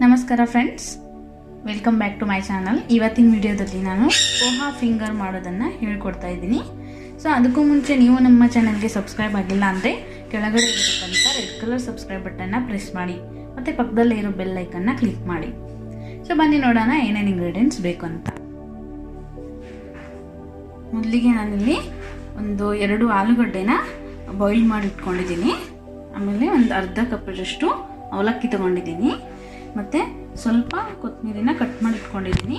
ನಮಸ್ಕಾರ friends, welcome back to my channel. ಇವತ್ತಿನ ವಿಡಿಯೋದಲ್ಲಿ ನಾನು ಪೋಹಾ ಫಿಂಗರ್ ಮಾಡೋದನ್ನು ಹೇಳ್ಕೊಡ್ತಾ ಇದ್ದೀನಿ. ಸೊ ಅದಕ್ಕೂ ಮುಂಚೆ ನೀವು ನಮ್ಮ ಚಾನಲ್ಗೆ ಸಬ್ಸ್ಕ್ರೈಬ್ ಆಗಿಲ್ಲ ಅಂದರೆ ಕೆಳಗಡೆ ಇರತಕ್ಕಂಥ ರೆಡ್ ಕಲರ್ ಸಬ್ಸ್ಕ್ರೈಬ್ ಬಟನ್ನ ಪ್ರೆಸ್ ಮಾಡಿ ಮತ್ತು ಪಕ್ಕದಲ್ಲೇ ಇರೋ ಬೆಲ್ ಐಕನ್ನ ಕ್ಲಿಕ್ ಮಾಡಿ. ಸೊ ಬನ್ನಿ ನೋಡೋಣ ಏನೇನು ಇಂಗ್ರೀಡಿಯೆಂಟ್ಸ್ ಬೇಕು ಅಂತ. ಮೊದಲಿಗೆ ನಾನಿಲ್ಲಿ ಒಂದು 2 ಆಲೂಗಡ್ಡೆನ ಬಾಯ್ಲ್ ಮಾಡಿ ಇಟ್ಕೊಂಡಿದ್ದೀನಿ. ಆಮೇಲೆ ಒಂದು ಅರ್ಧ ಕಪ್ಪಷ್ಟು ಅವಲಕ್ಕಿ ತೊಗೊಂಡಿದ್ದೀನಿ ಮತ್ತು ಸ್ವಲ್ಪ ಕೊತ್ತಂಬರಿನ ಕಟ್ ಮಾಡಿ ಇಟ್ಕೊಂಡಿದ್ದೀನಿ.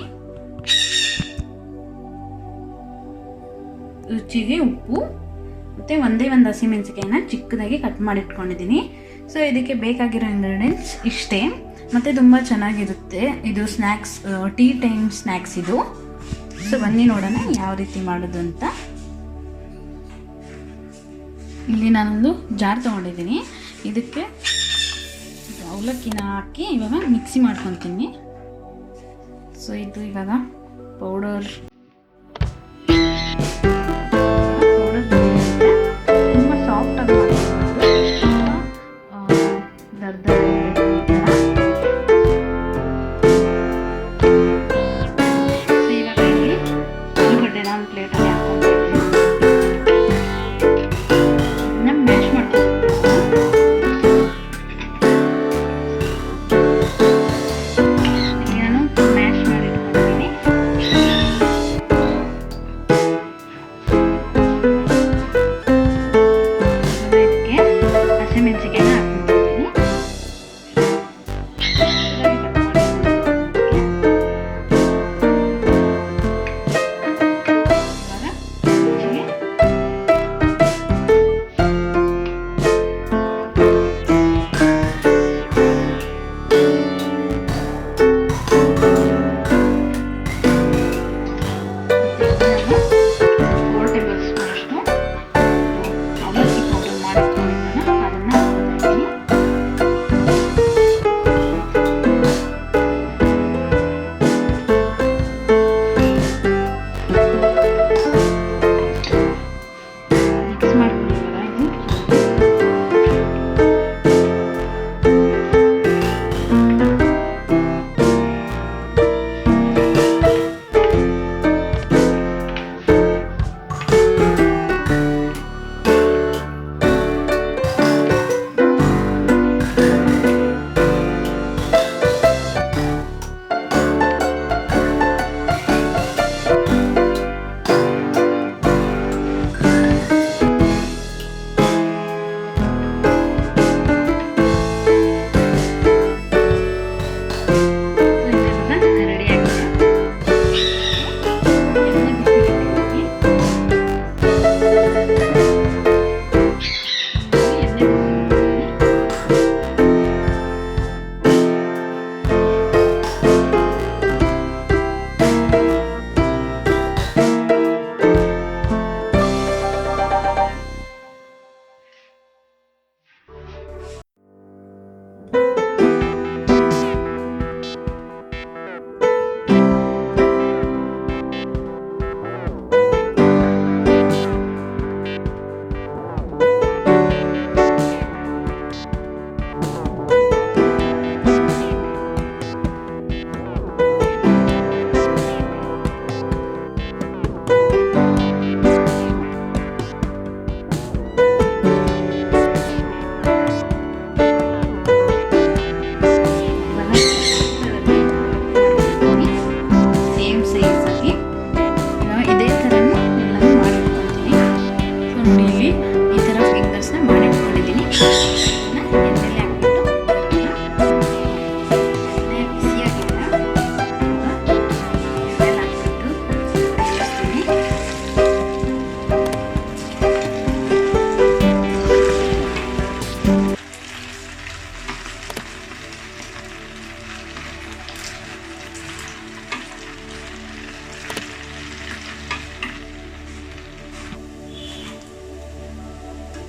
ರುಚಿಗೆ ಉಪ್ಪು ಮತ್ತು ಒಂದೇ ಒಂದು ಹಸಿಮೆಣಸಿಕಾಯಿನ ಚಿಕ್ಕದಾಗಿ ಕಟ್ ಮಾಡಿ ಇಟ್ಕೊಂಡಿದ್ದೀನಿ. ಸೊ ಇದಕ್ಕೆ ಬೇಕಾಗಿರೋ ಇಂಗ್ರೀಡಿಯೆಂಟ್ಸ್ ಇಷ್ಟೇ ಮತ್ತು ತುಂಬ ಚೆನ್ನಾಗಿರುತ್ತೆ. ಇದು ಸ್ನ್ಯಾಕ್ಸ್, ಟೀ ಟೈಮ್ ಸ್ನ್ಯಾಕ್ಸ್ ಇದು. ಸೊ ಬನ್ನಿ ನೋಡೋಣ ಯಾವ ರೀತಿ ಮಾಡೋದು ಅಂತ. ಇಲ್ಲಿ ನಾನೊಂದು ಜಾರ್ ತೊಗೊಂಡಿದ್ದೀನಿ. ಇದಕ್ಕೆ ಅವಲಕ್ಕಿನ ಹಾಕಿ ಇವಾಗ ಮಿಕ್ಸಿ ಮಾಡ್ಕೊತೀನಿ. ಸೊ ಇದು ಇವಾಗ ಪೌಡರ್ ತುಂಬ ಸಾಫ್ಟಾಗಿ ದರ್ದ ಇವಾಗ ಇಲ್ಲಿ ಆಲೂಗಡ್ಡೆನ ಒಂದು ಪ್ಲೇಟಲ್ಲಿ ಹಾಕ್ಕೊಂಡಿದ್ದೀನಿ. ಮ್ಯಾಶ್ ಮಾಡ್ಕೊಂಡು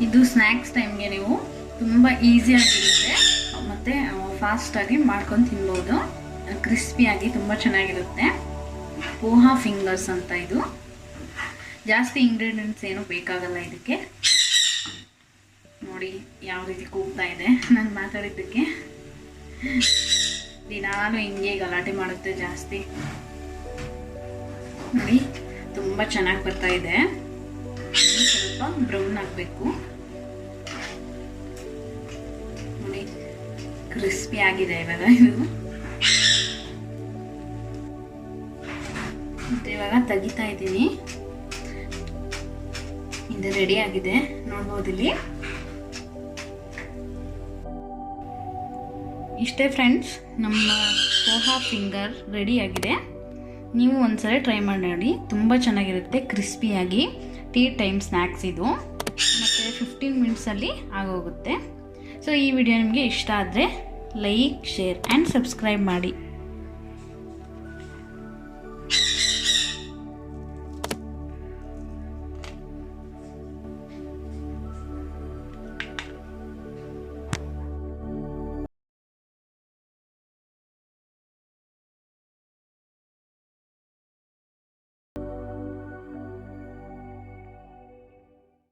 ಇದು ಸ್ನ್ಯಾಕ್ಸ್ ಟೈಮ್ಗೆ ನೀವು ತುಂಬ ಈಸಿಯಾಗಿರುತ್ತೆ ಮತ್ತು ಫಾಸ್ಟಾಗಿ ಮಾಡ್ಕೊಂಡು ತಿನ್ಬೋದು. ಕ್ರಿಸ್ಪಿಯಾಗಿ ತುಂಬ ಚೆನ್ನಾಗಿರುತ್ತೆ. ಪೋಹಾ ಫಿಂಗರ್ಸ್ ಅಂತ ಇದು. ಜಾಸ್ತಿ ಇಂಗ್ರೀಡಿಯೆಂಟ್ಸ್ ಏನು ಬೇಕಾಗಲ್ಲ ಇದಕ್ಕೆ. ನೋಡಿ ಯಾವ ರೀತಿ ಕೂಗ್ತಾ ಇದೆ ನಾನು ಮಾತಾಡಿದ್ದಕ್ಕೆ. ದಿನಾಲು ಹಿಂಗೆ ಗಲಾಟೆ ಮಾಡುತ್ತೆ ಜಾಸ್ತಿ. ನೋಡಿ ತುಂಬ ಚೆನ್ನಾಗಿ ಬರ್ತಾ ಇದೆ. ಸ್ವಲ್ಪ ಬ್ರೌನ್ ಆಗಬೇಕು. ನೋಡಿ ಕ್ರಿಸ್ಪಿ ಆಗಿದೆ ಇವಾಗ ಇದು. ಮತ್ತೆ ಇವಾಗ ತೆಗಿತಾ ಇದ್ದೀನಿ. ಇದು ರೆಡಿ ಆಗಿದೆ, ನೋಡ್ಬೋದು ಇಲ್ಲಿ. ಇಷ್ಟೇ ಫ್ರೆಂಡ್ಸ್, ನಮ್ಮ ಪೋಹಾ ಫಿಂಗರ್ ರೆಡಿ ಆಗಿದೆ. ನೀವು ಒಂದ್ಸಲ ಟ್ರೈ ಮಾಡಿ ನೋಡಿ, ತುಂಬ ಚೆನ್ನಾಗಿರುತ್ತೆ, ಕ್ರಿಸ್ಪಿಯಾಗಿ. ಟೀ ಟೈಮ್ ಸ್ನ್ಯಾಕ್ಸ್ ಇದು, ಮತ್ತು 15 ಮಿನಿಟ್ಸಲ್ಲಿ ಆಗೋಗುತ್ತೆ. ಸೊ ಈ ವಿಡಿಯೋ ನಿಮಗೆ ಇಷ್ಟ ಆದರೆ ಲೈಕ್, ಶೇರ್ ಆ್ಯಂಡ್ ಸಬ್ಸ್ಕ್ರೈಬ್ ಮಾಡಿ.